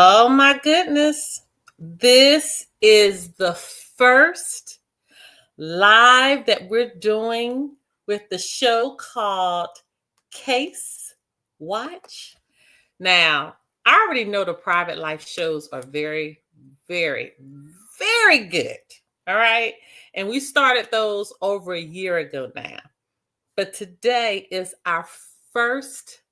Oh my goodness. This is the first live that we're doing with the show called Case Watch. Now, I already know the private life shows are very, very, very good. All right. And we started those over a year ago now. But today is our first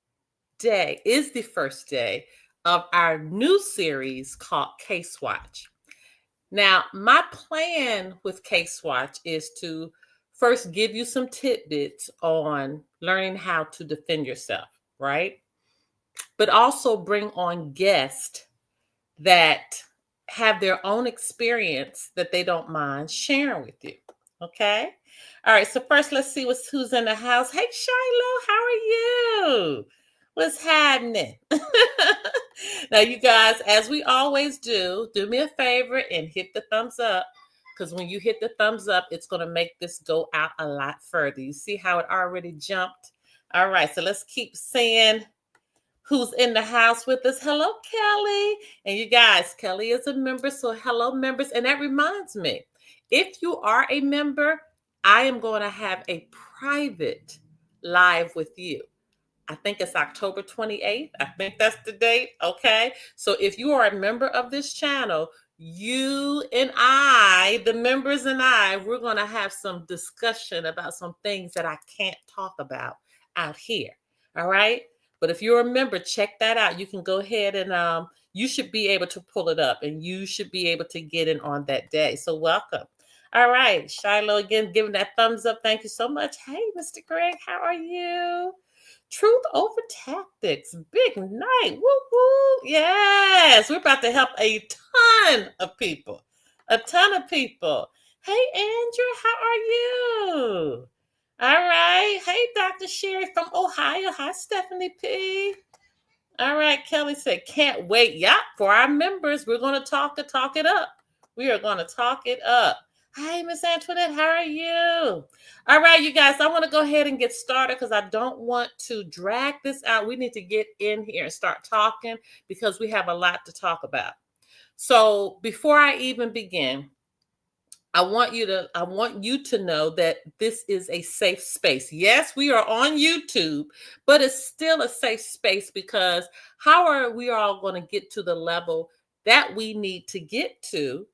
is the first day of our new series called Case Watch. Now, my plan with Case Watch is to first give you some tidbits on learning how to defend yourself, right? But also bring on guests that have their own experience that they don't mind sharing with you. Okay? All right, so first let's see who's in the house. Hey Shiloh, how are you? What's happening? Now, you guys, as we always do me a favor and hit the thumbs up. Because when you hit the thumbs up, it's going to make this go out a lot further. You see how it already jumped? All right, so let's keep saying who's in the house with us. Hello, Kelly. And you guys, Kelly is a member, so hello, members. And that reminds me, if you are a member, I am going to have a private live with you. I think it's October 28th. I think that's the date. Okay. So if you are a member of this channel, you and I, the members and I, we're going to have some discussion about some things that I can't talk about out here. All right. But if you're a member, check that out. You can go ahead and you should be able to pull it up and you should be able to get in on that day. So welcome. All right. Shiloh again, giving that thumbs up. Thank you so much. Hey, Mr. Greg, how are you? Truth over tactics. Big night. Woo woo. Yes. We're about to help a ton of people. A ton of people. Hey, Andrew, how are you? All right. Hey, Dr. Sherry from Ohio. Hi, Stephanie P. All right. Kelly said, can't wait. Yup. For our members, we're going to talk it up. We are going to talk it up. Hi, Miss Antoinette. How are you? All right, you guys, I want to go ahead and get started because I don't want to drag this out. We need to get in here and start talking because we have a lot to talk about. So before I even begin, I want you to know that this is a safe space. Yes, we are on YouTube, but it's still a safe space because how are we all going to get to the level that we need to get to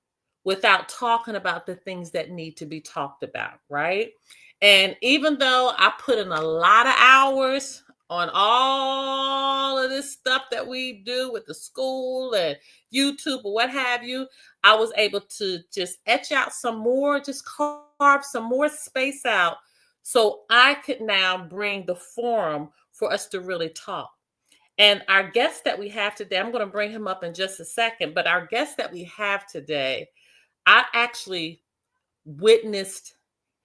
without talking about the things that need to be talked about, right? And even though I put in a lot of hours on all of this stuff that we do with the school and YouTube or what have you, I was able to just etch out some more, just carve some more space out so I could now bring the forum for us to really talk. And our guest that we have today, I'm going to bring him up in just a second, but our guest that we have today, I actually witnessed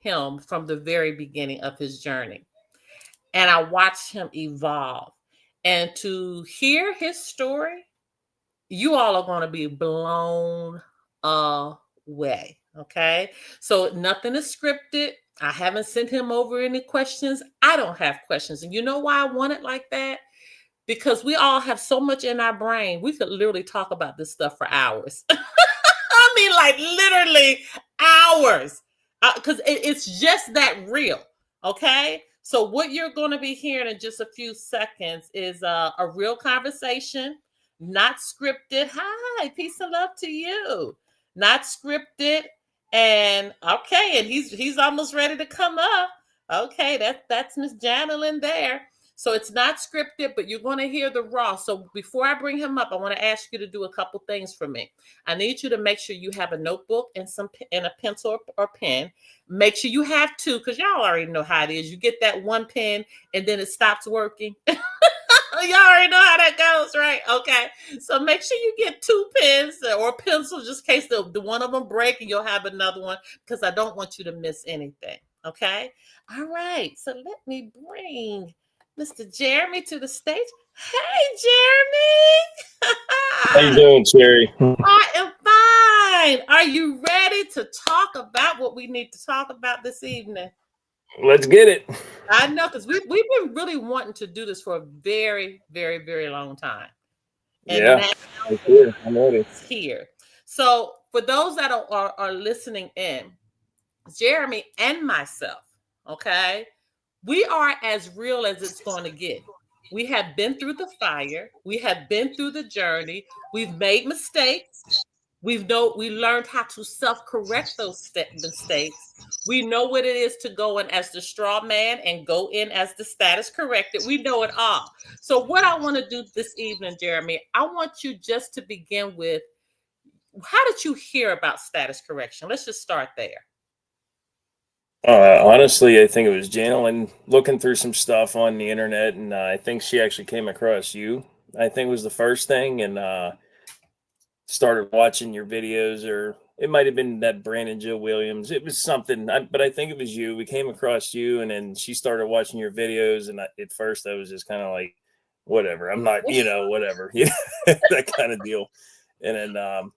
him from the very beginning of his journey. And I watched him evolve. And to hear his story, you all are going to be blown away. Okay. So nothing is scripted. I haven't sent him over any questions. I don't have questions. And you know why I want it like that? Because we all have so much in our brain. We could literally talk about this stuff for hours. I mean, like literally hours. Because it's just that real. Okay. So what you're going to be hearing in just a few seconds is a real conversation, not scripted. Hi, peace and love to you. Not scripted. And okay, and he's almost ready to come up. Okay, that's Miss Janelyn there. So it's not scripted, but you're going to hear the raw. So before I bring him up, I want to ask you to do a couple things for me. I need you to make sure you have a notebook and a pencil or pen. Make sure you have two, because y'all already know how it is. You get that one pen and then it stops working. Y'all already know how that goes, right? Okay. So make sure you get two pens or pencils just in case the one of them break and you'll have another one, because I don't want you to miss anything. Okay. All right. So let me bring Mr. Jeremy to the stage. Hey, Jeremy. How you doing, Sherry? I am fine. Are you ready to talk about what we need to talk about this evening? Let's get it. I know, because we've been really wanting to do this for a very, very, very long time. And Yeah. now It's here. I'm ready. it's here. So for those that are listening in, Jeremy and myself, okay, we are as real as it's going to get. We have been through the fire. We have been through the journey. We've made mistakes. We learned how to self-correct those mistakes. We know what it is to go in as the straw man and go in as the status corrected. We know it all. So what I want to do this evening, Jeremy, I want you just to begin with, how did you hear about status correction? Let's just start there. Honestly, I think it was Janelyn looking through some stuff on the internet, and I think she actually came across you. I think was the first thing, and started watching your videos, or it might have been that Brandon Joe Williams. It was something, but I think it was you. We came across you, and then she started watching your videos, and at first I was just kind of like, whatever. I'm not, whatever, that kind of deal. And then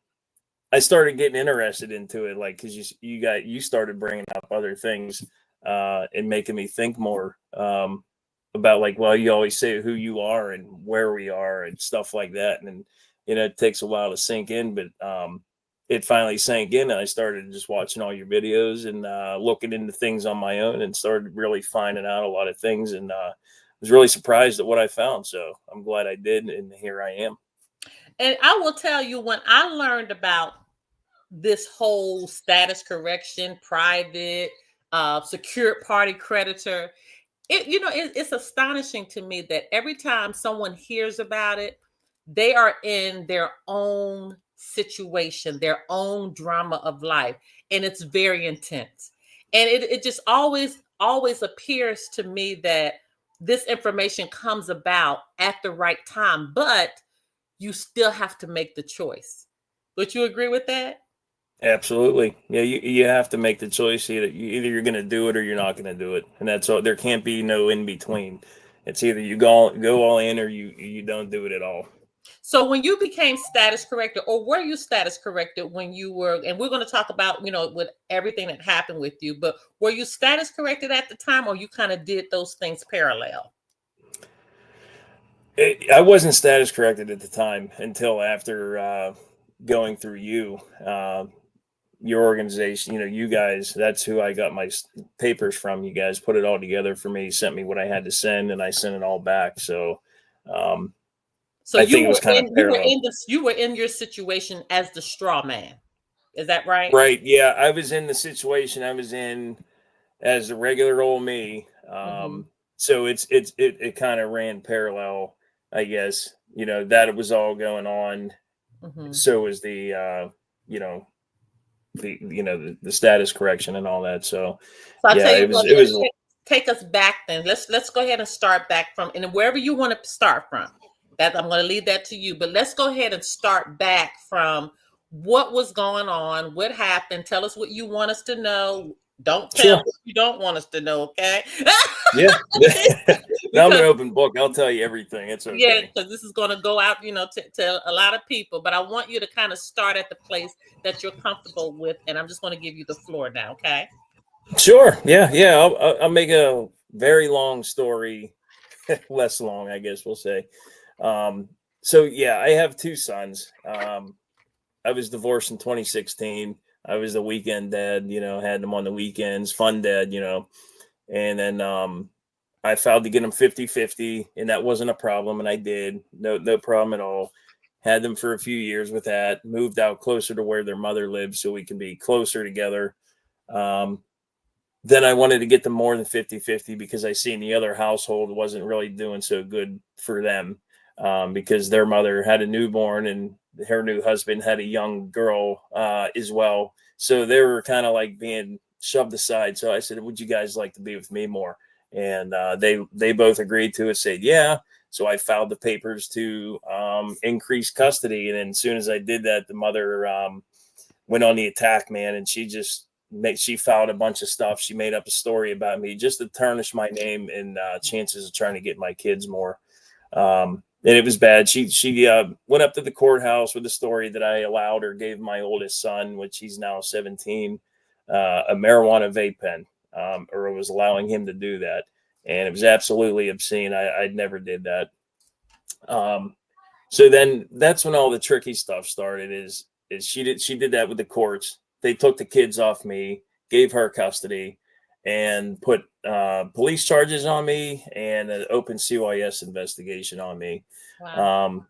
I started getting interested into it, like because you started bringing up other things and making me think more about like, well, you always say who you are and where we are and stuff like that, and it takes a while to sink in, but it finally sank in, and I started just watching all your videos and looking into things on my own, and started really finding out a lot of things, and was really surprised at what I found. So I'm glad I did, and here I am. And I will tell you, when I learned about this whole status correction, private, secured party creditor, it's astonishing to me that every time someone hears about it, they are in their own situation, their own drama of life, and it's very intense. And it just always appears to me that this information comes about at the right time, but you still have to make the choice. Would you agree with that? Absolutely. Yeah, you have to make the choice. Either you're going to do it or you're not going to do it, and that's all. There can't be no in between. It's either you go all in or you don't do it at all. So when you became status corrected, or were you status corrected when you were, and we're going to talk about, with everything that happened with you, but were you status corrected at the time, or you kind of did those things parallel? I wasn't status corrected at the time until after going through you. Your organization, you guys, that's who I got my papers from. You guys put it all together for me, sent me what I had to send, and I sent it all back. So So I think it was kind of parallel. you were in your situation as the straw man. Is that right? Right. Yeah. I was in the situation I was in as a regular old me. Mm-hmm. So it kind of ran parallel, I guess, that it was all going on. Mm-hmm. So was the, the status correction and all that. So I yeah, tell you it was, what, it was, take us back then. Let's go ahead and start back from, and wherever you want to start from. That I'm going to leave that to you. But let's go ahead and start back from what was going on, what happened. Tell us what you want us to know. Don't tell us what you don't want us to know, okay? Yeah. Now I'm an open book. I'll tell you everything. It's okay. Yeah, because this is going to go out, to a lot of people. But I want you to kind of start at the place that you're comfortable with, and I'm just going to give you the floor now, okay? Sure. Yeah. Yeah. I'll make a very long story less long, I guess we'll say. So yeah, I have two sons. I was divorced in 2016. I was the weekend dad, had them on the weekends, fun dad, and then I filed to get them 50-50, and that wasn't a problem, and I did. No problem at all. Had them for a few years with that, moved out closer to where their mother lived so we can be closer together. Then I wanted to get them more than 50-50 because I seen the other household wasn't really doing so good for them, because their mother had a newborn and her new husband had a young girl as well. So they were kind of like being shoved aside. So I said, would you guys like to be with me more? And they both agreed to it, said, yeah. So I filed the papers to increase custody. And then as soon as I did that, the mother went on the attack, man. And she filed a bunch of stuff. She made up a story about me just to tarnish my name and chances of trying to get my kids more. And it was bad. She went up to the courthouse with a story that I allowed or gave my oldest son, which he's now 17, a marijuana vape pen, or was allowing him to do that. And it was absolutely obscene. I'd never did that. So then that's when all the tricky stuff started. Is she did that with the courts. They took the kids off me, gave her custody, and put police charges on me and an open CYS investigation on me. Wow.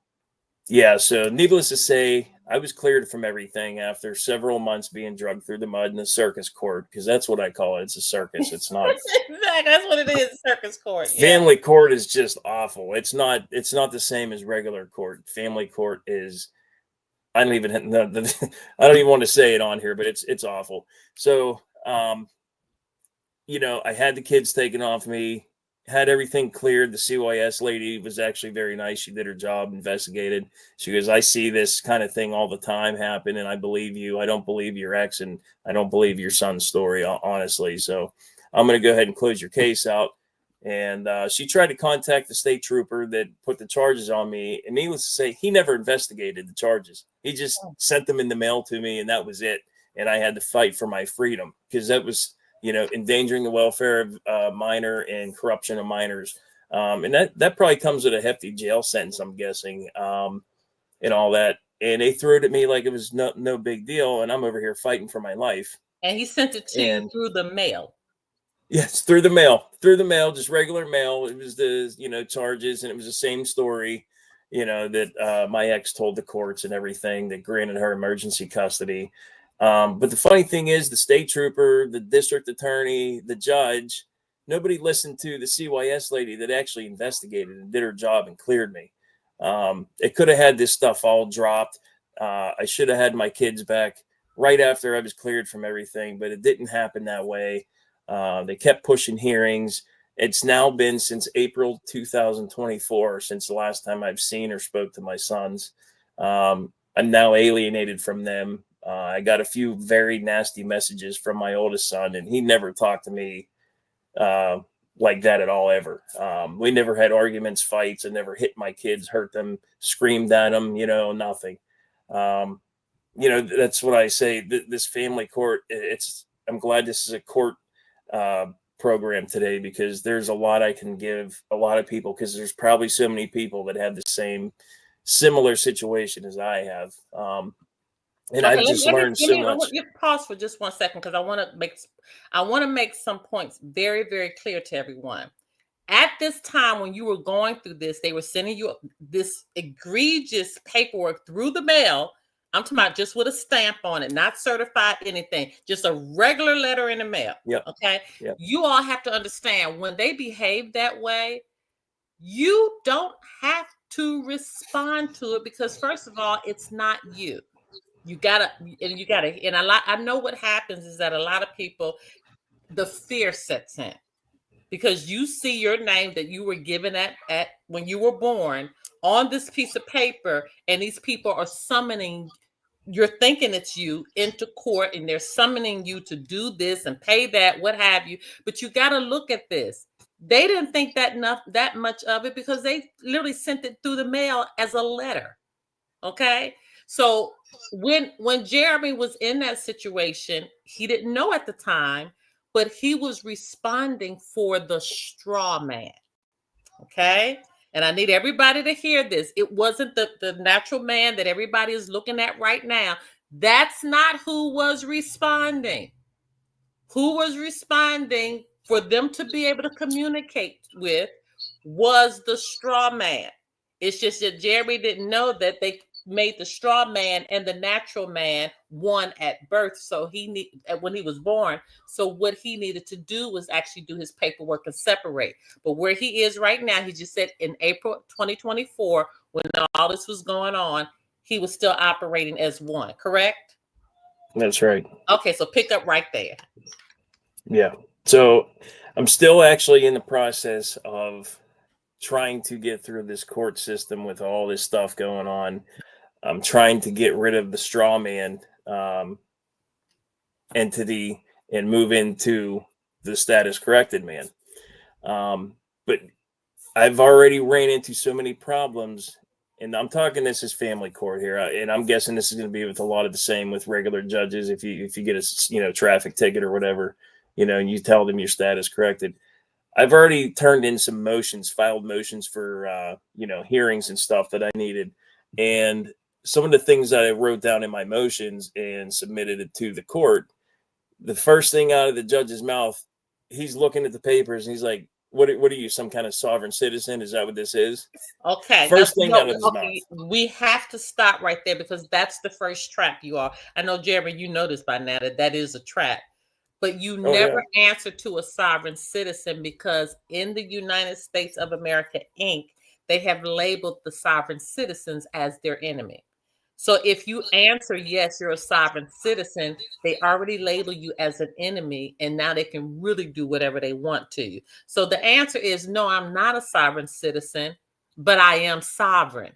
Yeah, so needless to say, I was cleared from everything after several months being dragged through the mud in the circus court, because that's what I call it. It's a circus. It's not Exactly. That's what it is. Circus court. Yeah. family court is just awful. It's not the same as regular court. Family court is I don't even I don't even want to say it on here, but it's awful. So I had the kids taken off me, had everything cleared. The CYS lady was actually very nice. She did her job, investigated. She goes, I see this kind of thing all the time happen, and I believe you. I don't believe your ex, and I don't believe your son's story, honestly. So I'm going to go ahead and close your case out. And she tried to contact the state trooper that put the charges on me. And needless to say, he never investigated the charges. He just sent them in the mail to me, and that was it. And I had to fight for my freedom, because that was endangering the welfare of minor and corruption of minors. And that probably comes with a hefty jail sentence, I'm guessing, and all that. And they threw it at me like it was no big deal. And I'm over here fighting for my life. And he sent it to you through the mail. Yes, through the mail, just regular mail. It was the, charges, and it was the same story, that my ex told the courts and everything that granted her emergency custody. But the funny thing is, the state trooper, the district attorney, the judge, nobody listened to the CYS lady that actually investigated and did her job and cleared me. It could have had this stuff all dropped. I should have had my kids back right after I was cleared from everything, but it didn't happen that way. They kept pushing hearings. It's now been since April 2024, since the last time I've seen or spoke to my sons. I'm now alienated from them. I got a few very nasty messages from my oldest son, and he never talked to me like that at all, ever. We never had arguments, fights. I never hit my kids, hurt them, screamed at them, nothing. That's what I say. This family court, I'm glad this is a court program today, because there's a lot I can give a lot of people, because there's probably so many people that have the same similar situation as I have. And I've just learned so much. I want you to pause for just 1 second, because I want to make some points very, very clear to everyone. At this time, when you were going through this, they were sending you this egregious paperwork through the mail. I'm talking about just with a stamp on it, not certified anything, just a regular letter in the mail. Yep. Okay. Yep. You all have to understand, when they behave that way, you don't have to respond to it, because first of all, it's not you. And I know what happens is that a lot of people, the fear sets in, because you see your name that you were given at when you were born on this piece of paper, and these people are summoning, you're thinking it's you, into court, and they're summoning you to do this and pay that, what have you. But you got to look at this. They didn't think that much of it, because they literally sent it through the mail as a letter. Okay. So when Jeremy was in that situation, he didn't know at the time, but he was responding for the straw man. Okay. And I need everybody to hear this. It wasn't the natural man that everybody is looking at right now. That's not who was responding. Who was responding for them to be able to communicate with was the straw man. It's just that Jeremy didn't know that they made the straw man and the natural man one at birth. So when he was born. So what he needed to do was actually do his paperwork and separate. But where he is right now, he just said in April 2024, when all this was going on, he was still operating as one, correct? That's right. Okay, so pick up right there. Yeah. So I'm still actually in the process of trying to get through this court system with all this stuff going on. I'm trying to get rid of the straw man entity and move into the status corrected man. But I've already ran into so many problems, and I'm talking this is family court here, and I'm guessing this is going to be with a lot of the same with regular judges. If you get a traffic ticket or whatever, and you tell them your status corrected. I've already turned in some motions, filed motions for hearings and stuff that I needed. And some of the things that I wrote down in my motions and submitted it to the court, the first thing out of the judge's mouth, he's looking at the papers and he's like, what are you, some kind of sovereign citizen? Is that what this is? Okay, First thing out of his mouth. we have to stop right there because that's the first trap you are. I know, Jeremy, you know this by now that is a trap. But you never answer to a sovereign citizen because in the United States of America, Inc., they have labeled the sovereign citizens as their enemy. So if you answer, yes, you're a sovereign citizen, they already label you as an enemy, and now they can really do whatever they want to you. So the answer is no, I'm not a sovereign citizen, but I am sovereign.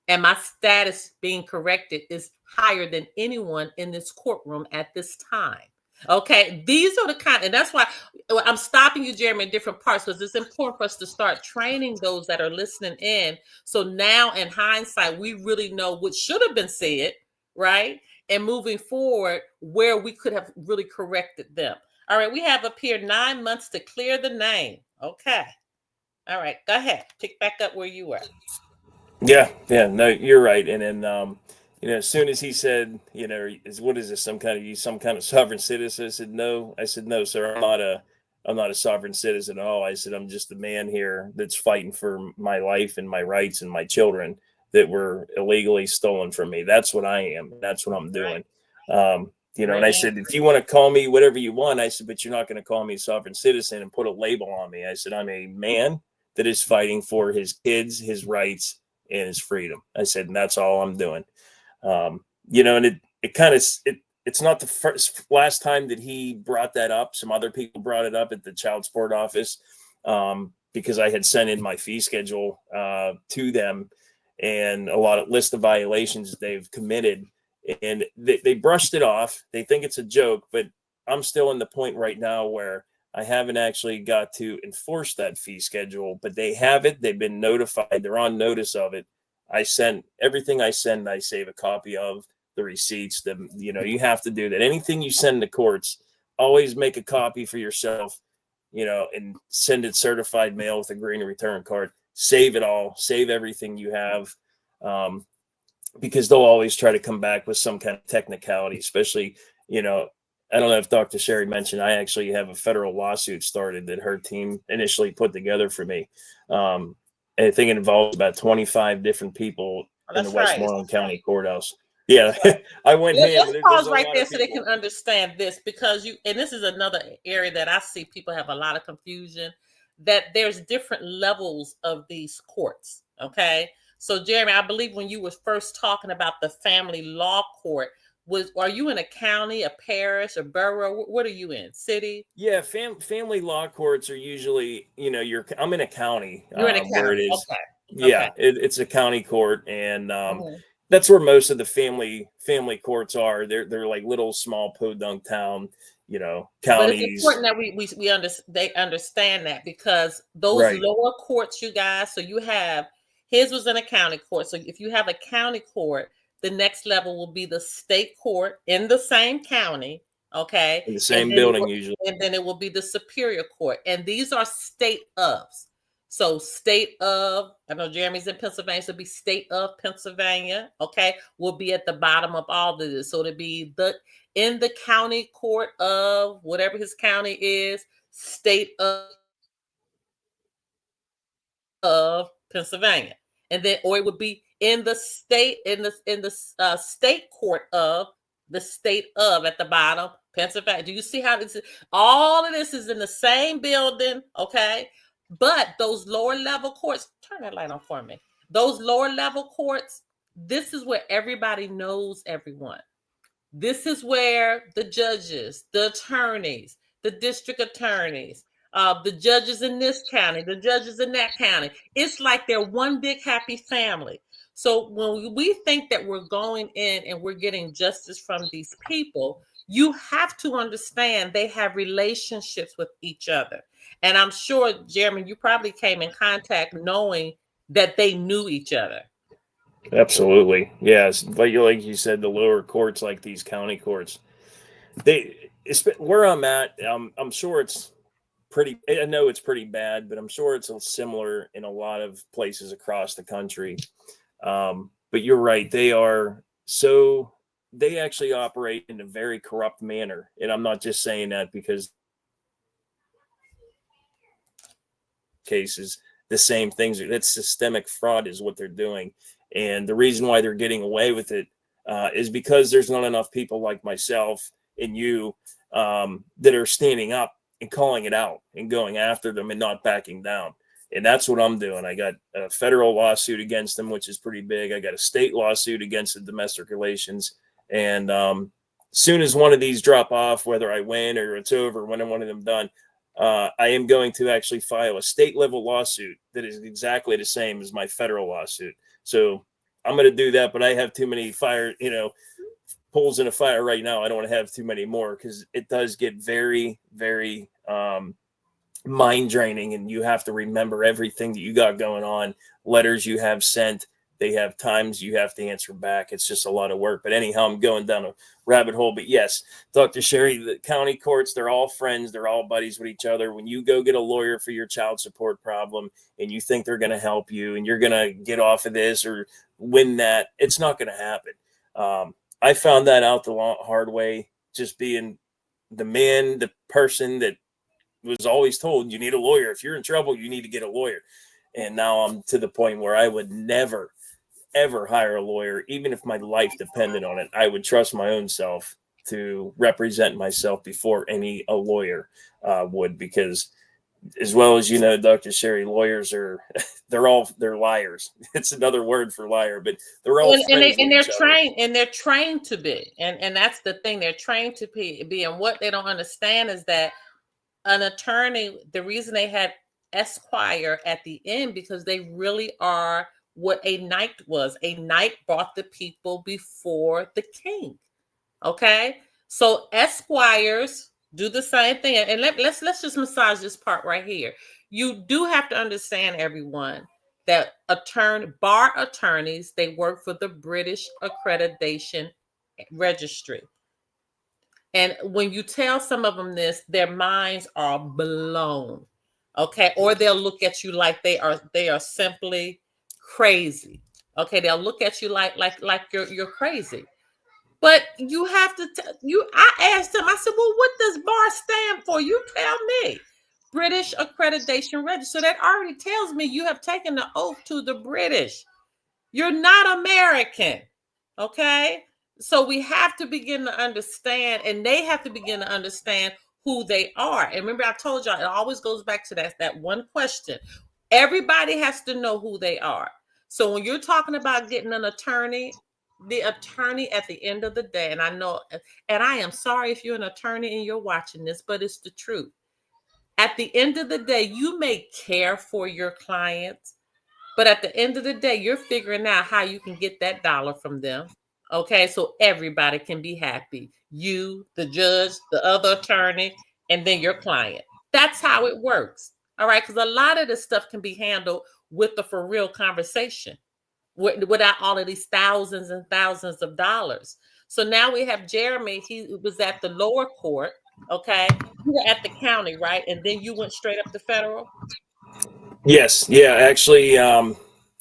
And my status being corrected is higher than anyone in this courtroom at this time. Okay, these are the kind, and that's why I'm stopping you, Jeremy, in different parts because it's important for us to start training those that are listening in. So now, in hindsight, we really know what should have been said, right? And moving forward, where we could have really corrected them. All right, we have up here 9 months to clear the name. Okay. All right, go ahead. Pick back up where you were. Yeah, no, you're right. And then, as soon as he said, what is this, some kind of sovereign citizen? I said, no. I said, no, sir, I'm not a sovereign citizen at all. I said, I'm just a man here that's fighting for my life and my rights and my children that were illegally stolen from me. That's what I am. That's what I'm doing. And I said, if you want to call me whatever you want, I said, but you're not going to call me a sovereign citizen and put a label on me. I said, I'm a man that is fighting for his kids, his rights, and his freedom. I said, and that's all I'm doing. And it's not the last time that he brought that up. Some other people brought it up at the child support office because I had sent in my fee schedule to them and a lot of list of violations they've committed, and they brushed it off. They think it's a joke, but I'm still in the point right now where I haven't actually got to enforce that fee schedule, but they have it. They've been notified. They're on notice of it. I send everything I send. I save a copy of the receipts. You have to do that. Anything you send to courts, always make a copy for yourself, and send it certified mail with a green return card. Save it all. Save everything you have, because they'll always try to come back with some kind of technicality, especially, I don't know if Dr. Sherry mentioned, I actually have a federal lawsuit started that her team initially put together for me. And I think it involves about 25 different people in the Westmoreland County Courthouse. Yeah, I went ham. Let's pause right there so they can understand this, because and this is another area that I see people have a lot of confusion, that there's different levels of these courts. Okay. So Jeremy, I believe when you were first talking about the family law court, are you in a county, a parish, a borough? What are you in? City? Yeah, family law courts are usually, I'm in a county. You're in a county. Where it is. Okay. Yeah, okay. It's a county court, and that's where most of the family courts are. They're like little small podunk town, counties. But it's important that they understand that, because those lower courts, you guys. So you have, his was in a county court. So if you have a county court, the next level will be the state court in the same county, okay? In the same building usually. And then it will be the superior court. And these are state ofs. So state of, I know Jeremy's in Pennsylvania, so it'll be state of Pennsylvania, okay? Will be at the bottom of all of this. So it'll be in the county court of whatever his county is, state of Pennsylvania. And then, or it would be in the state, in the state court of the state of at the bottom, Pennsylvania. Do you see how this is? All of this is in the same building, okay? But those lower level courts, turn that light on for me. Those lower level courts, this is where everybody knows everyone. This is where the judges, the attorneys, the district attorneys, the judges in this county, the judges in that county. It's like they're one big happy family. So when we think that we're going in and we're getting justice from these people, you have to understand they have relationships with each other. And I'm sure, Jeremy, you probably came in contact knowing that they knew each other. Absolutely. Yes. But like you said, the lower courts, like these county courts, where I'm at, I'm sure it's I know it's pretty bad, but I'm sure it's similar in a lot of places across the country. But you're right. They actually operate in a very corrupt manner. And I'm not just saying that because cases, the same things. That's systemic fraud is what they're doing. And the reason why they're getting away with it is because there's not enough people like myself and you that are standing up and calling it out and going after them and not backing down. And that's what I'm doing. I got a federal lawsuit against them, which is pretty big. I got a state lawsuit against the domestic relations. And soon as one of these drop off, whether I win or it's over, when I'm one of them done, I am going to actually file a state level lawsuit that is exactly the same as my federal lawsuit. So I'm going to do that, but I have too many pulls in a fire right now. I don't want to have too many more because it does get very, very mind draining, and you have to remember everything that you got going on, letters you have sent. They have times you have to answer back. It's just a lot of work. But anyhow, I'm going down a rabbit hole. But yes, Dr. Sherry, the county courts, they're all friends. They're all buddies with each other. When you go get a lawyer for your child support problem and you think they're going to help you and you're going to get off of this or win that, it's not going to happen. I found that out the hard way, just being the person that was always told you need a lawyer. If you're in trouble, you need to get a lawyer. And now I'm to the point where I would never, ever hire a lawyer, even if my life depended on it. I would trust my own self to represent myself before a lawyer would, because as well as you know, Dr. Sherry, lawyers they're liars. It's another word for liar, but they're all friends and with each other. they're trained to be, and that's the thing, they're trained to be. And what they don't understand is that an attorney, the reason they had Esquire at the end, because they really are what a knight was. A knight brought the people before the king. Okay, so Esquires do the same thing. And let's just massage this part right here. You do have to understand, everyone, that bar attorneys, they work for the British Accreditation Registry. And when you tell some of them this, their minds are blown. Okay, or they'll look at you like they are simply crazy. Okay, they'll look at you like you're crazy. But you have to I asked him, I said, well, what does BAR stand for? You tell me. British Accreditation Register. So that already tells me you have taken the oath to the British. You're not American. Okay? So we have to begin to understand, and they have to begin to understand who they are. And remember, I told y'all, it always goes back to that one question. Everybody has to know who they are. So when you're talking about getting an attorney, the attorney at the end of the day, and I know, and I am sorry if you're an attorney and you're watching this, but it's the truth. At the end of the day, you may care for your clients, but at the end of the day, you're figuring out how you can get that dollar from them. Okay, so everybody can be happy. You, the judge, the other attorney, and then your client. That's how it works. All right, because a lot of this stuff can be handled with the for real conversation without all of these thousands and thousands of dollars. So now we have Jeremy. He was at the lower court. Okay, you were at the county, right? And then you went straight up to federal. Yes, yeah. Actually,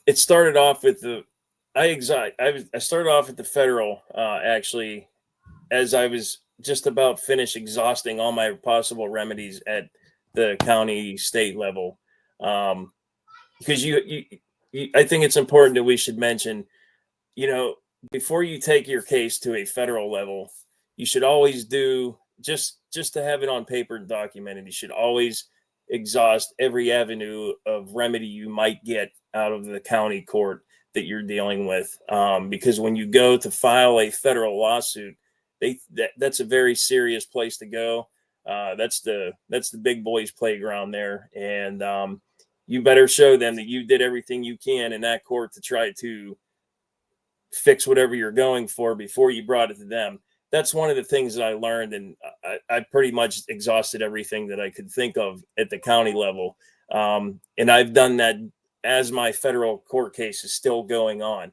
it started off with I started off at the federal. Actually, as I was just about finished exhausting all my possible remedies at the county state level, because I think it's important that we should mention, before you take your case to a federal level, you should always do just to have it on paper and documented. You should always exhaust every avenue of remedy you might get out of the county court that you're dealing with, because when you go to file a federal lawsuit, that's a very serious place to go. That's the big boys playground there, and you better show them that you did everything you can in that court to try to fix whatever you're going for before you brought it to them. That's one of the things that I learned, and I pretty much exhausted everything that I could think of at the county level. And I've done that as my federal court case is still going on.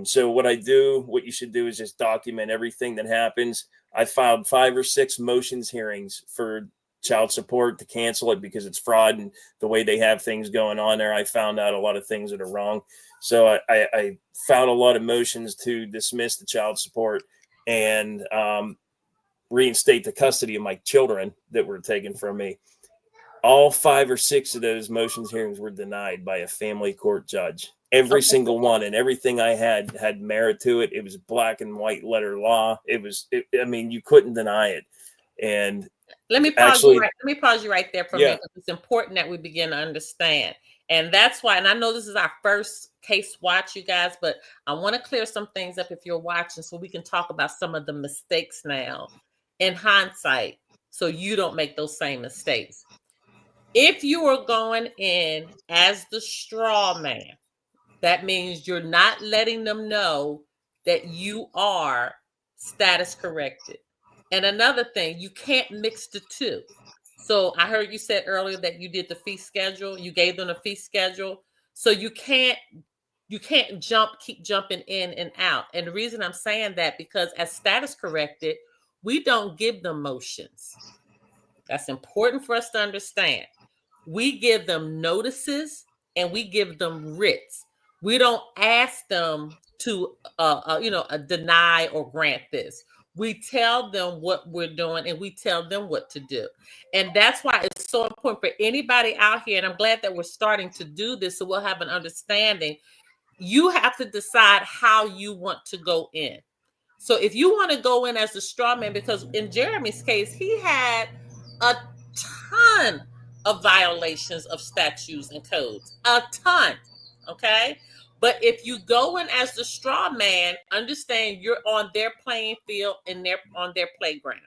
So what you should do is just document everything that happens. I filed 5 or 6 motions hearings for child support to cancel it because it's fraud and the way they have things going on there. I found out a lot of things that are wrong. So I filed a lot of motions to dismiss the child support and reinstate the custody of my children that were taken from me. All 5 or 6 of those motions hearings were denied by a family court judge. Every single one, and everything I had merit to it. It was black and white letter law. I mean, you couldn't deny it. And let me pause you right there for a minute. It's important that we begin to understand. And that's why, and I know this is our first case watch, you guys, but I want to clear some things up if you're watching so we can talk about some of the mistakes now in hindsight so you don't make those same mistakes. If you are going in as the straw man, that means you're not letting them know that you are status corrected. And another thing, you can't mix the two. So I heard you said earlier that you did the fee schedule. You gave them a fee schedule. So you can't keep jumping in and out. And the reason I'm saying that, because as status corrected, we don't give them motions. That's important for us to understand. We give them notices and we give them writs. We don't ask them to, deny or grant this. We tell them what we're doing and we tell them what to do. And that's why it's so important for anybody out here. And I'm glad that we're starting to do this so we'll have an understanding. You have to decide how you want to go in. So if you want to go in as a straw man, because in Jeremy's case, he had a ton of violations of statutes and codes, a ton. Okay. But if you go in as the straw man, understand you're on their playing field and they're on their playground.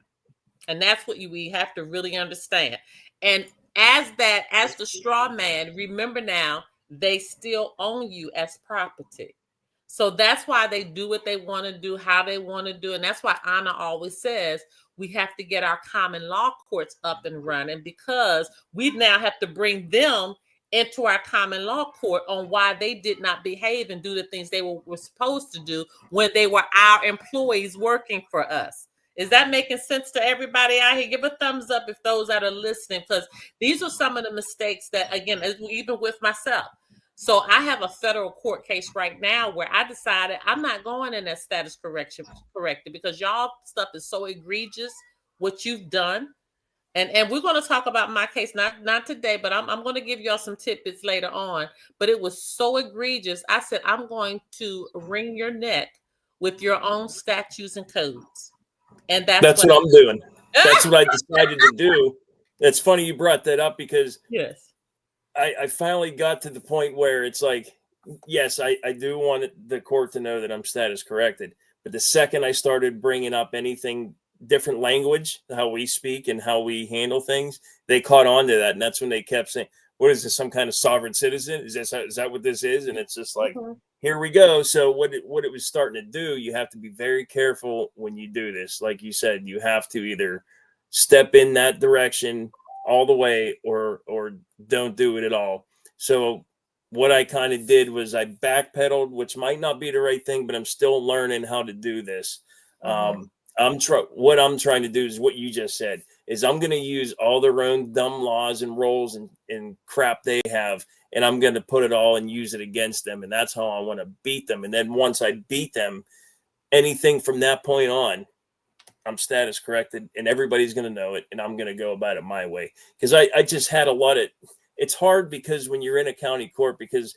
And that's what we have to really understand. And as the straw man, remember now, they still own you as property. So that's why they do what they want to do, how they want to do. And that's why Anna always says we have to get our common law courts up and running, because we now have to bring them into our common law court on why they did not behave and do the things they were supposed to do when they were our employees working for us. Is that making sense to everybody out here? Give a thumbs up if those that are listening, because these are some of the mistakes that, again, even with myself. So I have a federal court case right now where I decided I'm not going in as status corrected because y'all stuff is so egregious, what you've done. And we're going to talk about my case, not today, but I'm going to give y'all some tidbits later on. But it was so egregious. I said, I'm going to wring your neck with your own statutes and codes. And that's what I'm doing. That's what I decided to do. It's funny you brought that up because yes, I finally got to the point where it's like, yes, I do want the court to know that I'm status corrected. But the second I started bringing up anything different language, how we speak and how we handle things, they caught on to that. And that's when they kept saying, what is this, some kind of sovereign citizen? Is that what this is? And it's just like, here we go. So what it was starting to do, you have to be very careful when you do this. Like you said, you have to either step in that direction all the way or don't do it at all. So what I kind of did was I backpedaled, which might not be the right thing, but I'm still learning how to do this. What I'm trying to do is what you just said, is I'm going to use all their own dumb laws and rules and crap they have, and I'm going to put it all and use it against them. And that's how I want to beat them. And then once I beat them, anything from that point on, I'm status corrected and everybody's going to know it. And I'm going to go about it my way. Because I just had a lot of, it's hard because when you're in a county court, because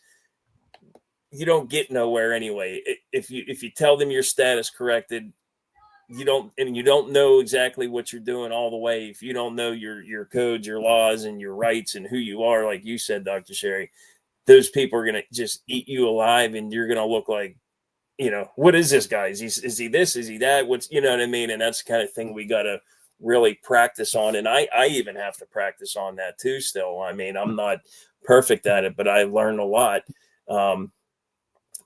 you don't get nowhere anyway. If you tell them you're status corrected, you don't know exactly what you're doing all the way. If you don't know your codes, your laws, and your rights and who you are, like you said, Dr. Sherry, those people are going to just eat you alive, and you're going to look like, what is this guy? Is he this? Is he that? What's, you know what I mean? And that's the kind of thing we got to really practice on. And I even have to practice on that too still. I mean, I'm not perfect at it, but I learned a lot.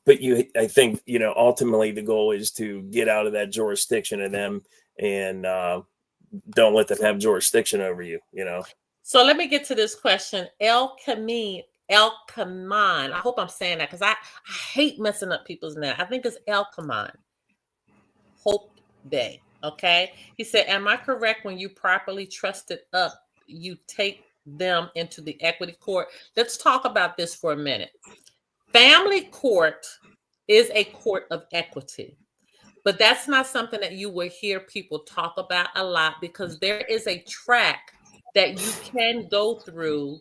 But I think, ultimately the goal is to get out of that jurisdiction of them and don't let them have jurisdiction over you, So let me get to this question. El Kaman. I hope I'm saying that because I hate messing up people's name. I think it's El Kaman. Hope Day. Okay. He said, am I correct when you properly trusted up you take them into the equity court. Let's talk about this for a minute. Family court is a court of equity, but that's not something that you will hear people talk about a lot, because there is a track that you can go through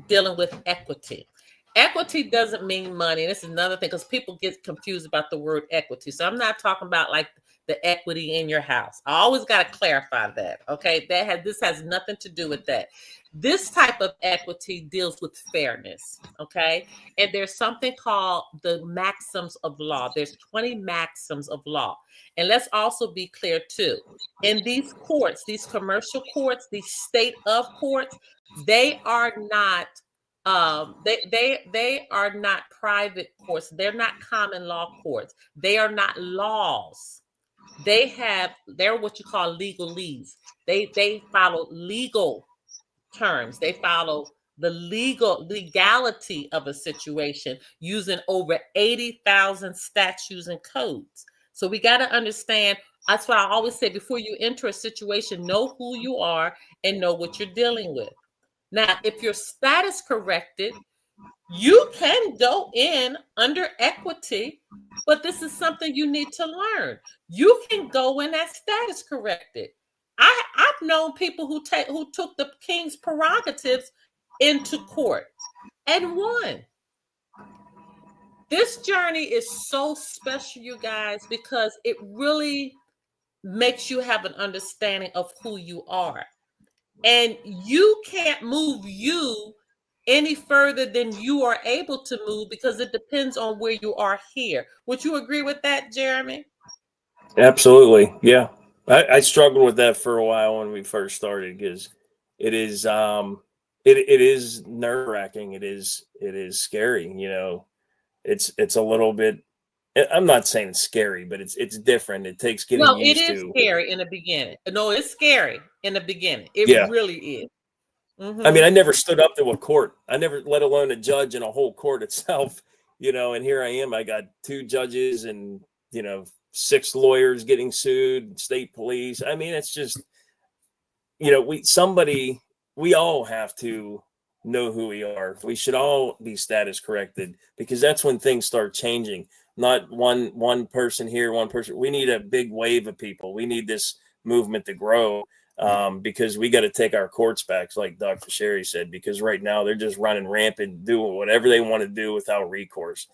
dealing with equity. Equity doesn't mean money. This is another thing, because people get confused about the word equity. So I'm not talking about like the equity in your house. I always got to clarify that. Okay, this has nothing to do with that. This type of equity deals with fairness. Okay, and there's something called the maxims of law. There's 20 maxims of law, and let's also be clear too. In these courts, these commercial courts, these state of courts, they are not they are not private courts. They're not common law courts. They are not laws. They're what you call legalese. They follow legal terms. They follow the legality of a situation using over 80,000 statutes and codes. So we got to understand. That's why I always say, before you enter a situation, know who you are and know what you're dealing with. Now, if your status corrected, you can go in under equity, but this is something you need to learn. You can go in as status corrected. I've known people who took the king's prerogatives into court and won. This journey is so special, you guys, because it really makes you have an understanding of who you are. And you can't move you any further than you are able to move, because it depends on where you are here. Would you agree with that, Jeremy? Absolutely. Yeah. I struggled with that for a while when we first started, because it is it is nerve-wracking. It is scary, you know. It's a little bit, I'm not saying it's scary, but it's different. It takes getting No, it used is to. scary in the beginning. No, it's scary in the beginning. It Yeah. really is. I mean, I never stood up to a court. I never, let alone a judge and a whole court itself, you know, and here I am. I got 2 judges and, you know, 6 lawyers getting sued, state police. I mean, it's just, you know, we all have to know who we are. We should all be status corrected, because that's when things start changing. Not one person here, one person. We need a big wave of people. We need this movement to grow, because we got to take our courts back, like Dr. Sherry said, because right now they're just running rampant, doing whatever they want to do without recourse.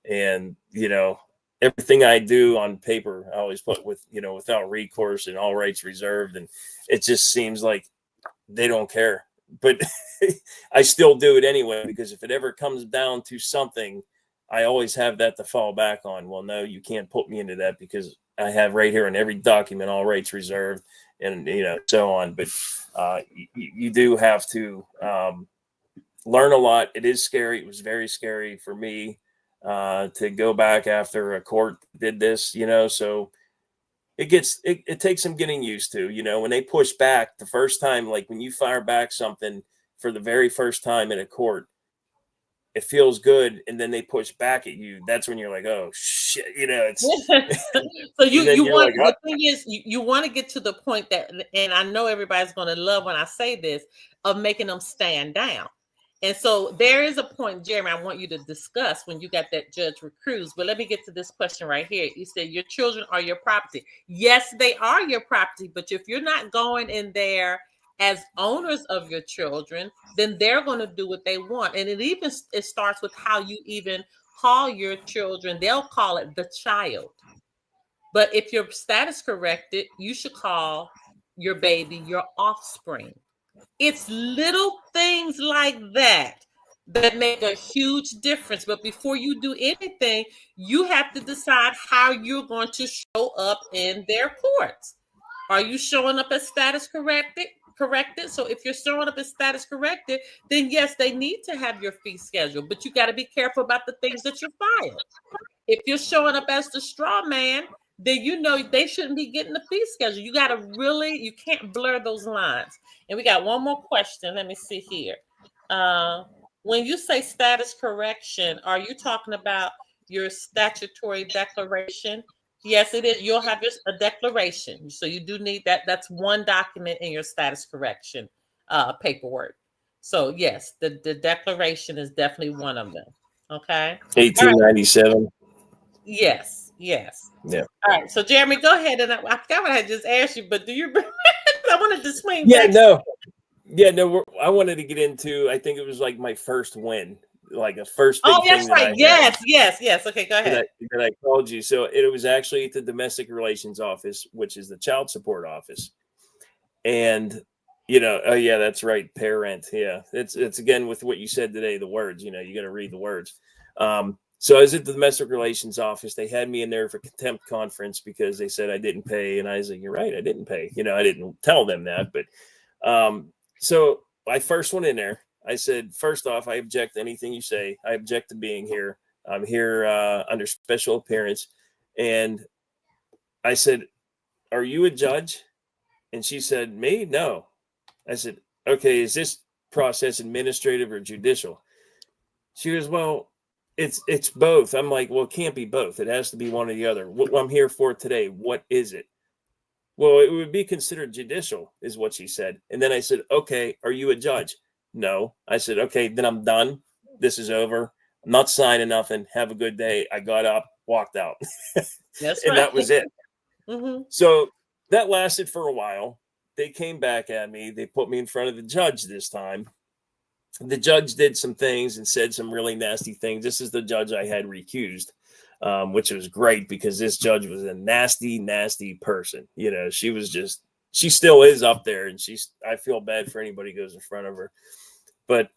And, you know, everything I do on paper, I always put with, you know, without recourse and all rights reserved. And it just seems like they don't care, but I still do it anyway, because if it ever comes down to something, I always have that to fall back on. Well, no, you can't put me into that, because I have right here in every document, all rights reserved, and, you know, so on. But you do have to learn a lot. It is scary. It was very scary for me to go back after a court did this, you know, so it takes some getting used to, you know, when they push back the first time, like when you fire back something for the very first time in a court, it feels good, and then they push back at you. That's when you're like, oh shit, you know. It's so you want, like, the thing is, you want to get to the point that, and I know everybody's going to love when I say this, of making them stand down. And so there is a point, Jeremy, I want you to discuss when you got that judge recruits. But let me get to this question right here. You said your children are your property. Yes, they are your property. But if you're not going in there as owners of your children, then they're going to do what they want. And it starts with how you even call your children. They'll call it the child. But if your status corrected, you should call your baby your offspring. It's little things like that that make a huge difference. But before you do anything, you have to decide how you're going to show up in their courts. Are you showing up as status corrected? So if you're showing up as status corrected, then yes, they need to have your fee schedule, but you got to be careful about the things that you file. If you're showing up as the straw man, then you know they shouldn't be getting the fee schedule. You got to you can't blur those lines. And we got one more question. Let me see here. When you say status correction, are you talking about your statutory declaration? Yes, it is. You'll have a declaration. So you do need that. That's one document in your status correction paperwork. So yes, the declaration is definitely one of them. Okay. All right. 1897. Yes. Yes. Yeah. All right. So Jeremy, go ahead. And I forgot what I just asked you, but do you remember? I wanted to swing Yeah, back. no. Yeah, no, I wanted to get into, I think it was like my first win, like a first Oh, big that's thing that I right. had Yes. Yes. Yes. Okay. Go that ahead. I called you. So it was actually at the domestic relations office, which is the child support office. And oh yeah, that's right, parent. Yeah. It's again with what you said today, the words, you got to read the words. So I was at the domestic relations office. They had me in there for contempt conference because they said I didn't pay. And I was like, you're right, I didn't pay. I didn't tell them that, but so I first went in there. I said, first off, I object to anything you say. I object to being here. I'm here under special appearance. And I said, are you a judge? And she said, me? No. I said, okay, is this process administrative or judicial? She goes, well, it's both. I'm like, well, it can't be both. It has to be one or the other. What I'm here for today, what is it? Well, it would be considered judicial, is what she said. And then I said, okay, are you a judge? No. I said, okay, then I'm done. This is over. I'm not signing nothing. Have a good day. I got up, walked out. That's And right. that was it. Mm-hmm. So that lasted for a while. They came back at me. They put me in front of the judge this time. The judge did some things and said some really nasty things. This is the judge I had recused. Which was great because this judge was a nasty, nasty person. She still is up there, and I feel bad for anybody who goes in front of her. But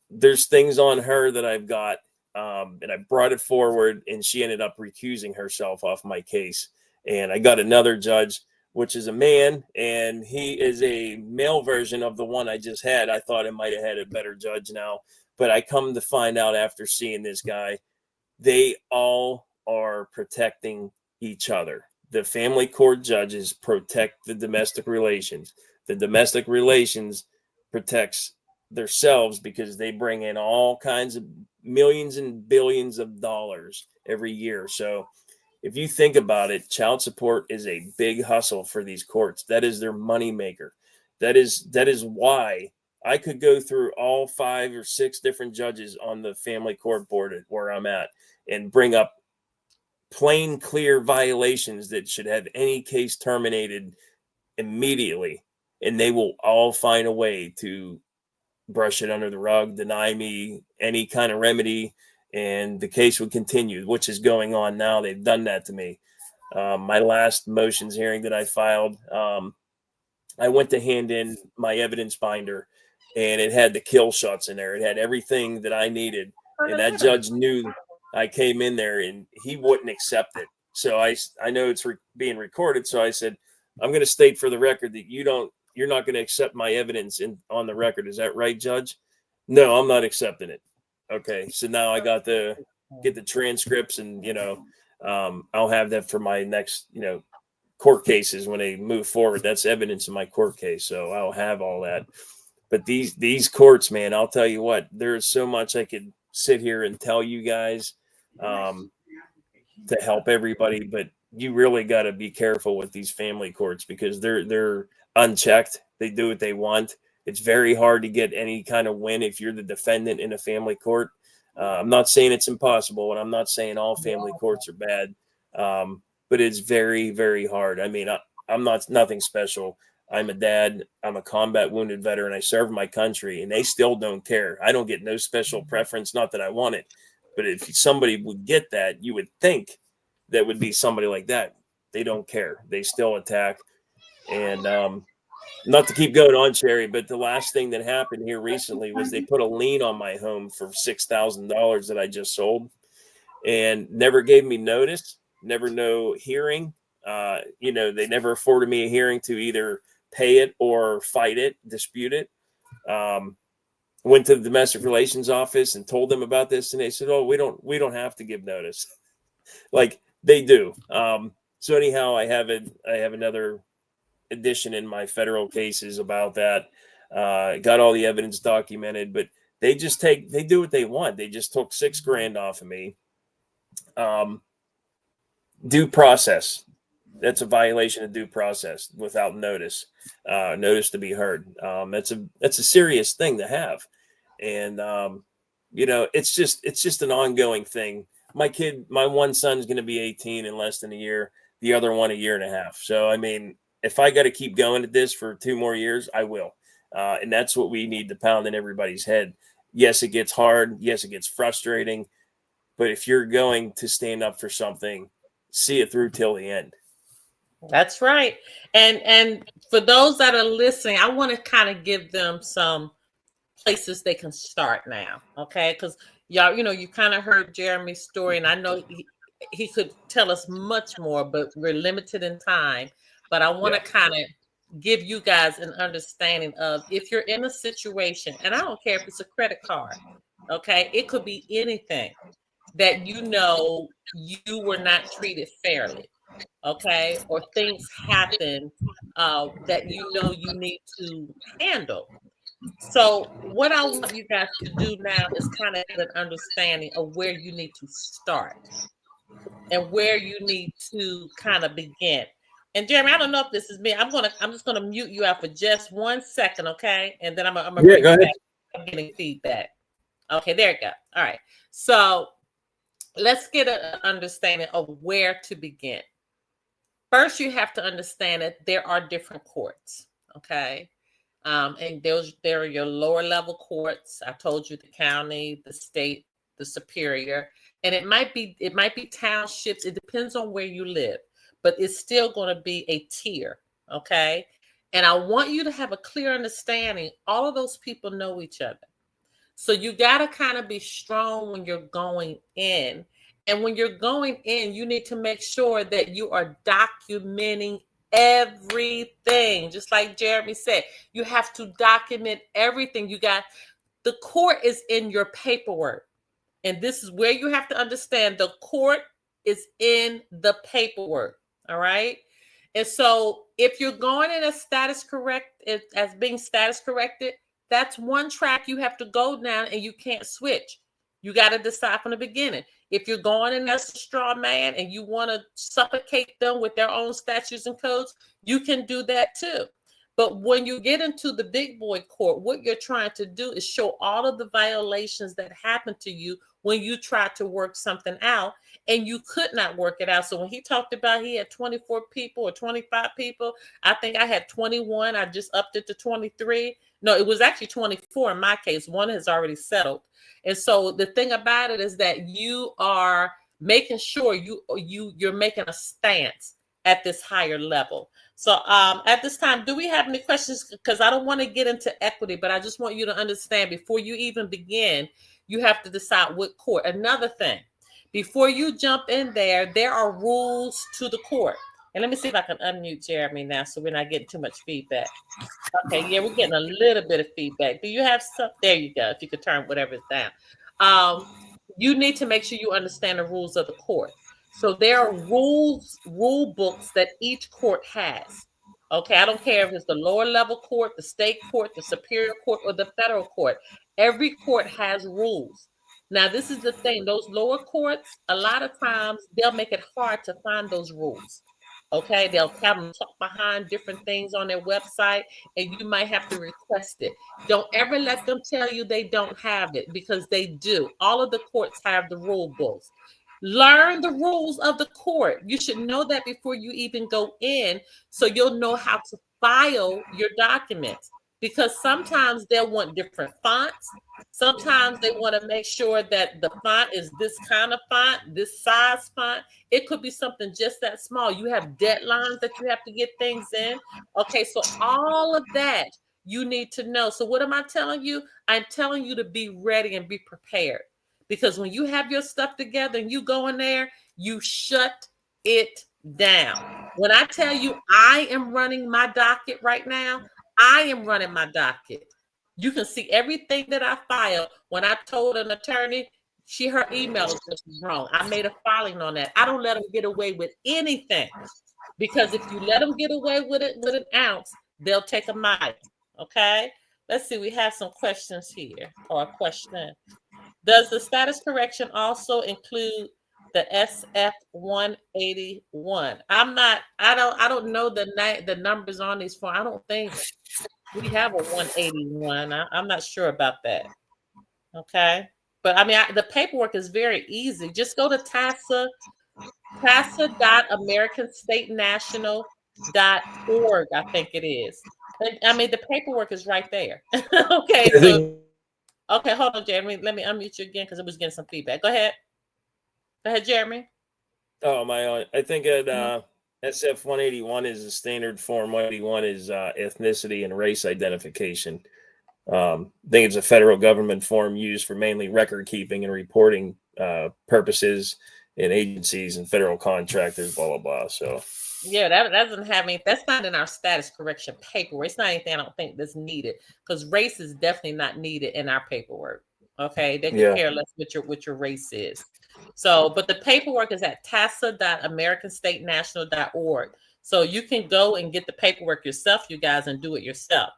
there's things on her that I've got, and I brought it forward, and she ended up recusing herself off my case. And I got another judge, which is a man, and he is a male version of the one I just had. I thought I might have had a better judge now, but I come to find out after seeing this guy, they all are protecting each other. The family court judges protect the domestic relations. The domestic relations protects themselves because they bring in all kinds of millions and billions of dollars every year. So if you think about it, child support is a big hustle for these courts. That is their money maker. That is why I could go through all 5 or 6 different judges on the family court board where I'm at and bring up plain, clear violations that should have any case terminated immediately. And they will all find a way to brush it under the rug, deny me any kind of remedy, and the case would continue, which is going on now. They've done that to me. My last motions hearing that I filed, I went to hand in my evidence binder, and it had the kill shots in there. It had everything that I needed. And that judge knew I came in there and he wouldn't accept it. So I know it's being recorded. So I said, I'm going to state for the record that you're not going to accept my evidence on the record. Is that right, Judge? No, I'm not accepting it. Okay. So now I got to get the transcripts and, I'll have that for my next, court cases when they move forward. That's evidence in my court case. So I'll have all that. But these courts, man, I'll tell you what, there's so much I could sit here and tell you guys to help everybody, but you really got to be careful with these family courts because they're unchecked. They do what they want. It's very hard to get any kind of win if you're the defendant in a family court. I'm not saying it's impossible, and I'm not saying all family courts are bad, but it's very, very hard. I mean, I'm nothing special. I'm a dad. I'm a combat wounded veteran. I serve my country, and they still don't care. I don't get no special preference. Not that I want it, but if somebody would get that, you would think that would be somebody like that. They don't care. They still attack. And not to keep going on, Sherry, but the last thing that happened here recently was they put a lien on my home for $6,000 that I just sold, and never gave me notice. Never no hearing. They never afforded me a hearing to either pay it or fight it, dispute it. Went to the domestic relations office and told them about this, and they said, "Oh, we don't have to give notice." Like they do. So anyhow, I have another addition in my federal cases about that. Got all the evidence documented, but they do what they want. They just took $6,000 off of me. Due process. that's a violation of due process without notice, notice to be heard. That's a serious thing to have, and it's just an ongoing thing. My one son's going to be 18 in less than a year, the other one a year and a half. So I mean, if I got to keep going at this for 2 more years, I will, and that's what we need to pound in everybody's head. Yes, it gets hard. Yes, it gets frustrating. But if you're going to stand up for something, see it through till the end. That's right. And for those that are listening, I want to kind of give them some places they can start now. Okay. Because y'all, you kind of heard Jeremy's story, and I know he could tell us much more, but we're limited in time. But I want to kind of give you guys an understanding of, if you're in a situation, and I don't care if it's a credit card, okay, it could be anything that you were not treated fairly, okay, or things happen that you need to handle. So what I want you guys to do now is kind of get an understanding of where you need to start and where you need to kind of begin. And Jeremy, I don't know if this is me. I'm just gonna mute you out for just 1 second, okay? And then I'm gonna bring you back. I'm getting feedback. Okay, there you go. All right. So let's get an understanding of where to begin. First, you have to understand that there are different courts, okay? And there are your lower level courts. I told you the county, the state, the superior, and it might be townships. It depends on where you live, but it's still going to be a tier, okay? And I want you to have a clear understanding. All of those people know each other. So you got to kind of be strong when you're going in. And when you're going in, you need to make sure that you are documenting everything. Just like Jeremy said, you have to document everything. The court is in your paperwork. And this is where you have to understand, the court is in the paperwork. All right. And so if you're going in as being status corrected, that's one track you have to go down, and you can't switch. You got to decide from the beginning. If you're going in as a straw man and you want to suffocate them with their own statutes and codes, you can do that too. But when you get into the big boy court, what you're trying to do is show all of the violations that happened to you when you tried to work something out and you could not work it out. So when he talked about he had 24 people or 25 people, I think I had 21. I just upped it to 23. No, it was actually 24 in my case. One has already settled. And so the thing about it is that you are making sure you're making a stance at this higher level. So at this time, do we have any questions? Because I don't want to get into equity, but I just want you to understand, before you even begin, you have to decide what court. Another thing, before you jump in there are rules to the court. And let me see if I can unmute Jeremy now so we're not getting too much feedback. Okay, yeah, we're getting a little bit of feedback. Do you have some? There you go. If you could turn whatever's down. You need to make sure you understand the rules of the court. So there are rule books that each court has. Okay, I don't care if it's the lower level court, the state court, the superior court, or the federal court. Every court has rules. Now, this is the thing. Those lower courts, a lot of times, they'll make it hard to find those rules. Okay, they'll have them tucked behind different things on their website, and you might have to request it. Don't ever let them tell you they don't have it, because they do. All of the courts have the rule books. Learn the rules of the court. You should know that before you even go in, so you'll know how to file your documents. Because sometimes they'll want different fonts. Sometimes they want to make sure that the font is this kind of font, this size font. It could be something just that small. You have deadlines that you have to get things in. Okay, so all of that you need to know. So what am I telling you? I'm telling you to be ready and be prepared. Because when you have your stuff together and you go in there, you shut it down. When I tell you I am running my docket right now, I am running my docket. You can see everything that I filed. When I told an attorney, her email address was wrong. I made a filing on that. I don't let them get away with anything, because if you let them get away with it with an ounce, they'll take a mile. Okay. Let's see. We have some questions here, or a question. Does the status correction also include The SF 181. I don't know the numbers on these forms. I don't think we have a 181. I'm not sure about that. Okay. But I mean, the paperwork is very easy. Just go to TASA.AmericanStateNational.org, I think it is. I mean, the paperwork is right there. Okay, I so think. okay, hold on, Jeremy. Let me unmute you again because I was getting some feedback. Go ahead. Go ahead, Jeremy. Oh my! I think at SF 181 is a standard form. 181 is ethnicity and race identification. I think it's a federal government form used for mainly record keeping and reporting purposes in agencies and federal contractors. Blah blah blah. So yeah, that doesn't have any. That's not in our status correction paperwork. It's not anything I don't think that's needed because race is definitely not needed in our paperwork. Okay, they could care less what your race is. So, but the paperwork is at TASA.AmericanStateNational.org. So you can go and get the paperwork yourself, you guys, and do it yourself.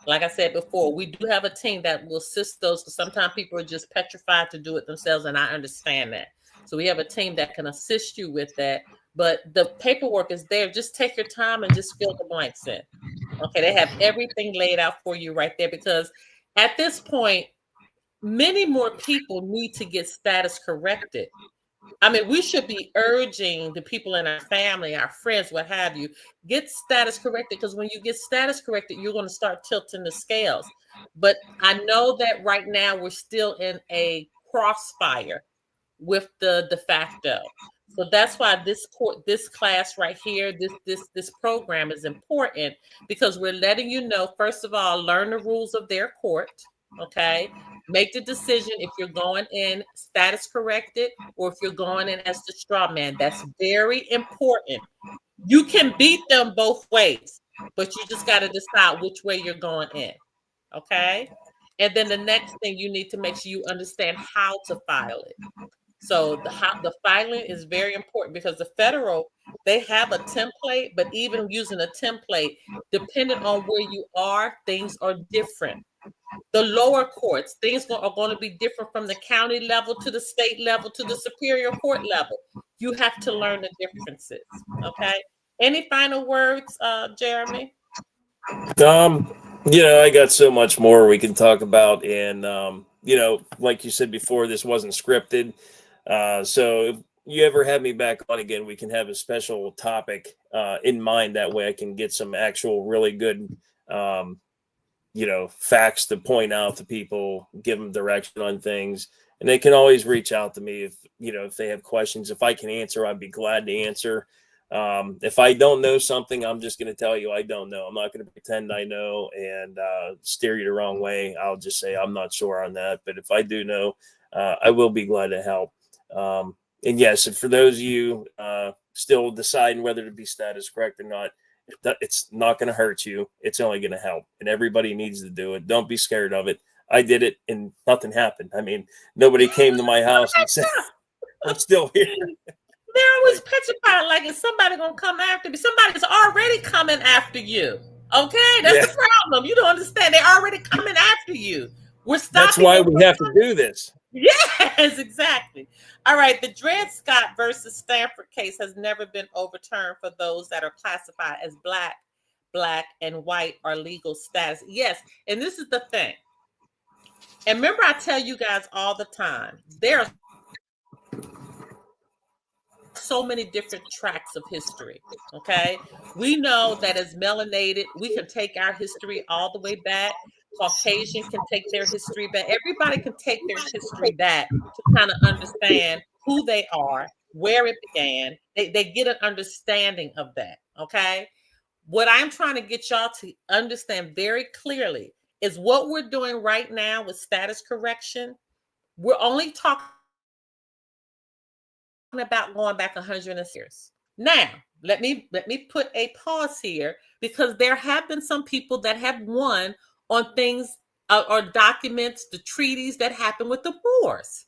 Like I said before, we do have a team that will assist those because sometimes people are just petrified to do it themselves, and I understand that. So we have a team that can assist you with that. But the paperwork is there. Just take your time and just fill the blanks in. Okay, they have everything laid out for you right there because at this point, many more people need to get status corrected. I mean, we should be urging the people in our family, our friends, what have you, get status corrected because when you get status corrected, you're going to start tilting the scales. But I know that right now we're still in a crossfire with the de facto. So that's why this class right here, this program is important because we're letting you know, first of all, learn the rules of their court. Okay. Make the decision if you're going in status corrected or if you're going in as the straw man. That's very important. You can beat them both ways, but you just got to decide which way you're going in. Okay. And then the next thing you need to make sure you understand how to file it. So the filing is very important because the federal, they have a template, but even using a template, depending on where you are, things are different. The lower courts, things are going to be different from the county level to the state level to the superior court level. You have to learn the differences. Okay. Any final words, Jeremy? I got so much more we can talk about, and like you said before, this wasn't scripted. So if you ever have me back on again, we can have a special topic in mind. That way I can get some actual really good, facts to point out to people, give them direction on things. And they can always reach out to me if they have questions. If I can answer, I'd be glad to answer. If I don't know something, I'm just going to tell you I don't know. I'm not going to pretend I know and steer you the wrong way. I'll just say I'm not sure on that. But if I do know, I will be glad to help. And yes, for those of you still deciding whether to be status correct or not, it's not going to hurt you. It's only going to help. And everybody needs to do it. Don't be scared of it. I did it and nothing happened. I mean, nobody came to my house and said, I'm still here. They're always petrified, like is somebody gonna come after me? Somebody's already coming after you. Okay, that's the problem. You don't understand. They're already coming after you. We're stopping. That's why we have to do this. Yes, exactly. All right. The Dred Scott versus Stanford case has never been overturned for those that are classified as black, and white are legal status. Yes, and this is the thing. And remember, I tell you guys all the time, there are so many different tracks of history. Okay. We know that as melanated, we can take our history all the way back. Caucasian can take their history back. Everybody can take their history back to kind of understand who they are, where it began. They get an understanding of that. Okay. What I'm trying to get y'all to understand very clearly is what we're doing right now with status correction. We're only talking about going back 100 years. Now, let me put a pause here because there have been some people that have won on things or documents, the treaties that happened with the Moors.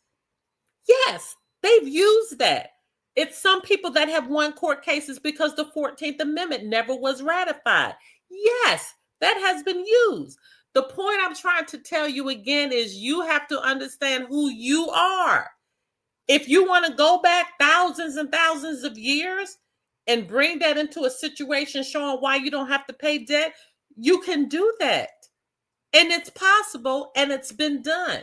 Yes, they've used that. It's some people that have won court cases because the 14th Amendment never was ratified. Yes, that has been used. The point I'm trying to tell you again is you have to understand who you are. If you want to go back thousands and thousands of years and bring that into a situation showing why you don't have to pay debt, you can do that. And it's possible, and it's been done.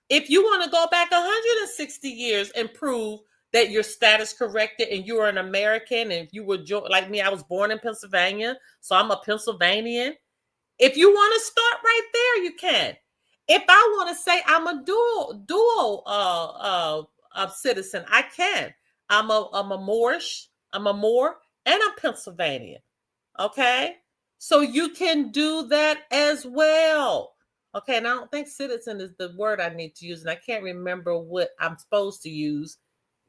If you want to go back 160 years and prove that your status corrected and you are an American, and if you were like me, I was born in Pennsylvania, so I'm a Pennsylvanian. If you want to start right there, you can. If I want to say I'm a dual citizen, I can. I'm a Moorish, I'm a Moor, and I'm Pennsylvanian. Okay, so you can do that as well. Okay, and I don't think citizen is the word I need to use, and I can't remember what I'm supposed to use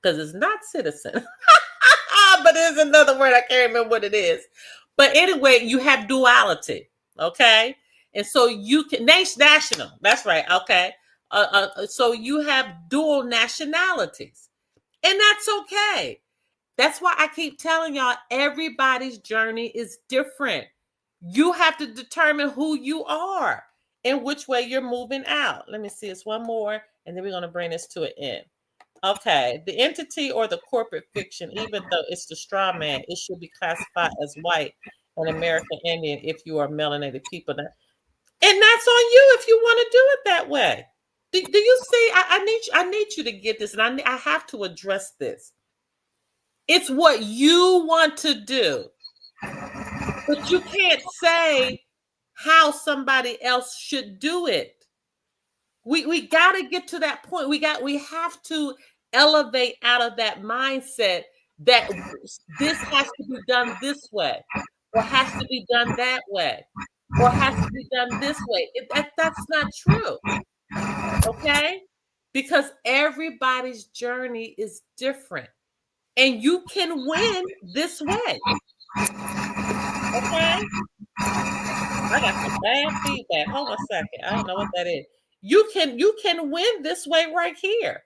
because it's not citizen, but there's another word I can't remember what it is. But anyway, you have duality. Okay, and so you can national. That's right. Okay, so you have dual nationalities, and that's okay. That's why I keep telling y'all, everybody's journey is different. You have to determine who you are and which way you're moving out. Let me see. It's one more, and then we're going to bring this to an end. Okay. The entity or the corporate fiction, even though it's the straw man, it should be classified as white and American Indian if you are melanated people. And that's on you if you want to do it that way. Do you see? I need you to get this, and I have to address this. It's what you want to do. But you can't say how somebody else should do it. We got to get to that point. We have to elevate out of that mindset that this has to be done this way, or has to be done that way, or has to be done this way. That's not true. Okay? Because everybody's journey is different. And you can win this way. Okay? I got some bad feedback. Hold on a second. I don't know what that is. You can win this way right here.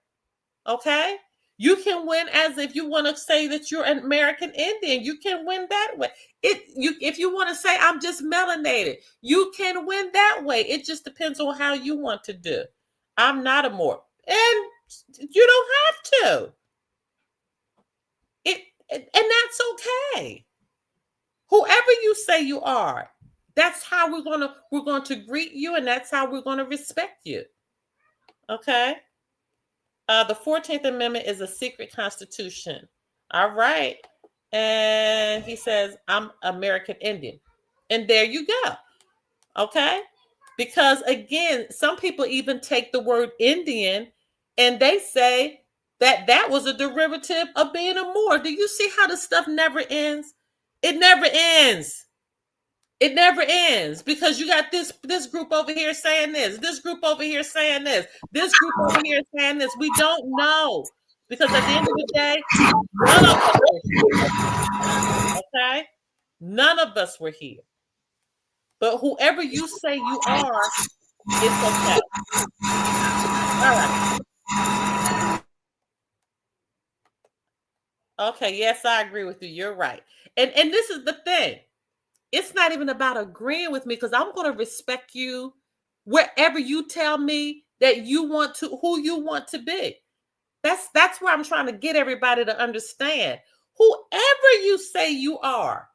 Okay? You can win as if you want to say that you're an American Indian. You can win that way. If you want to say I'm just melanated, you can win that way. It just depends on how you want to do. I'm not a Moor. And you don't have to. And that's okay. Whoever you say you are, that's how we're going to greet you, and that's how we're going to respect you. Okay? The 14th Amendment is a secret constitution. All right. And he says, I'm American Indian. And there you go. Okay? Because again, some people even take the word Indian and they say that was a derivative of being a Moor. Do you see how the stuff never ends? It never ends. It never ends because you got this group over here saying this group over here saying this group over here saying this. We don't know because at the end of the day, none of us were here. Okay? None of us were here. But whoever you say you are, it's okay. All right. Okay, yes, I agree with you. You're right. And this is the thing. It's not even about agreeing with me because I'm going to respect you wherever you tell me that you want to, who you want to be. That's where I'm trying to get everybody to understand. Whoever you say you are,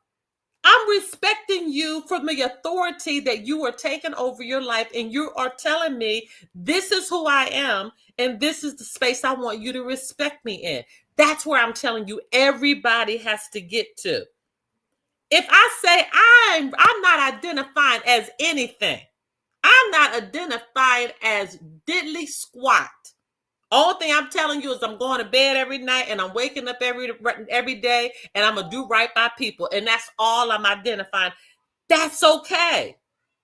I'm respecting you for the authority that you are taking over your life, and you are telling me this is who I am and this is the space I want you to respect me in. That's where I'm telling you everybody has to get to. If I say I'm not identifying as anything, I'm not identifying as diddly squat. Only thing I'm telling you is I'm going to bed every night and I'm waking up every day and I'm going to do right by people. And that's all I'm identifying. That's okay.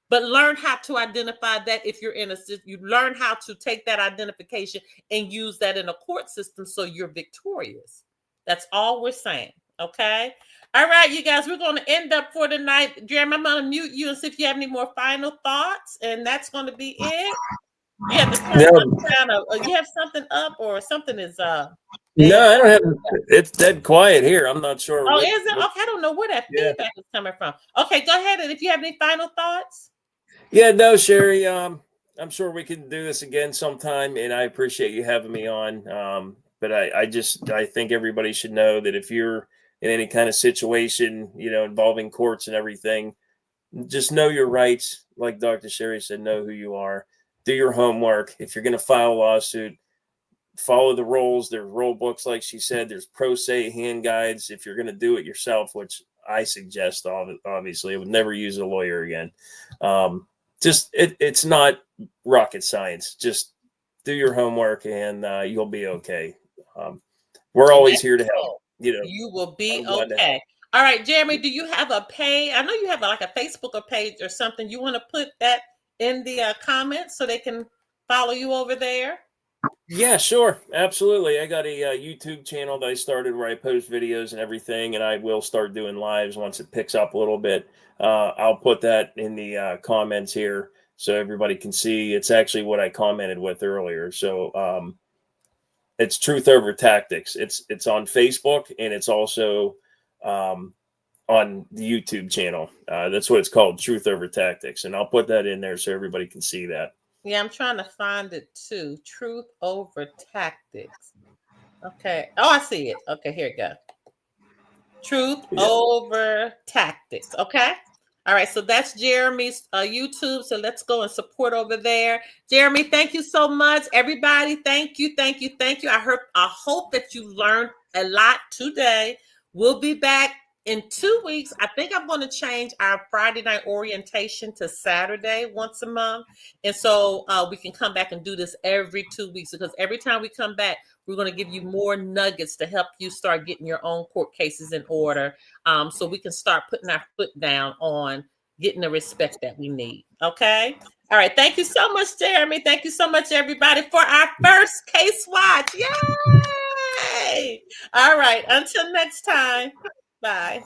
But learn how to identify that if you're in you learn how to take that identification and use that in a court system so you're victorious. That's all we're saying. Okay. All right, you guys, we're going to end up for tonight. Jeremy, I'm going to mute you and see if you have any more final thoughts. And that's going to be it. You have to turn you have something up or something is no, I don't have. It's dead quiet here. I'm not sure. Oh, is it? Okay, I don't know where that feedback is coming from. Okay, go ahead. And if you have any final thoughts. Yeah, no, Sherry. I'm sure we can do this again sometime, and I appreciate you having me on. but I think everybody should know that if you're in any kind of situation, involving courts and everything, just know your rights. Like Dr. Sherry said, know who you are, do your homework. If you're going to file a lawsuit, follow the rules. There's rule books, like she said. There's pro se hand guides. If you're going to do it yourself, which I suggest, obviously, I would never use a lawyer again. It's not rocket science. Just do your homework, and you'll be okay. We're always here to help. You will be okay. All right, Jeremy, do you have a page? I know you have like a Facebook page or something. You want to put that in the comments so they can follow you over there? Yeah, sure. Absolutely. I got a YouTube channel that I started where I post videos and everything, and I will start doing lives once it picks up a little bit. I'll put that in the comments here so everybody can see. It's actually what I commented with earlier. So it's Truth Over Tactics. It's on Facebook, and it's also on the YouTube channel. That's what it's called, Truth Over Tactics. And I'll put that in there so everybody can see that. Yeah, I'm trying to find it too. Truth Over Tactics. Okay. Oh, I see it. Okay, here we go. Truth Over Tactics. Okay. All right. So that's Jeremy's YouTube. So let's go and support over there. Jeremy, thank you so much. Everybody, thank you. Thank you. Thank you. I hope that you learned a lot today. We'll be back in 2 weeks. I think I'm going to change our Friday night orientation to Saturday once a month. And so we can come back and do this every 2 weeks, because every time we come back, we're going to give you more nuggets to help you start getting your own court cases in order, so we can start putting our foot down on getting the respect that we need. Okay? All right. Thank you so much, Jeremy. Thank you so much, everybody, for our first Case Watch. Yay! All right. Until next time. Bye.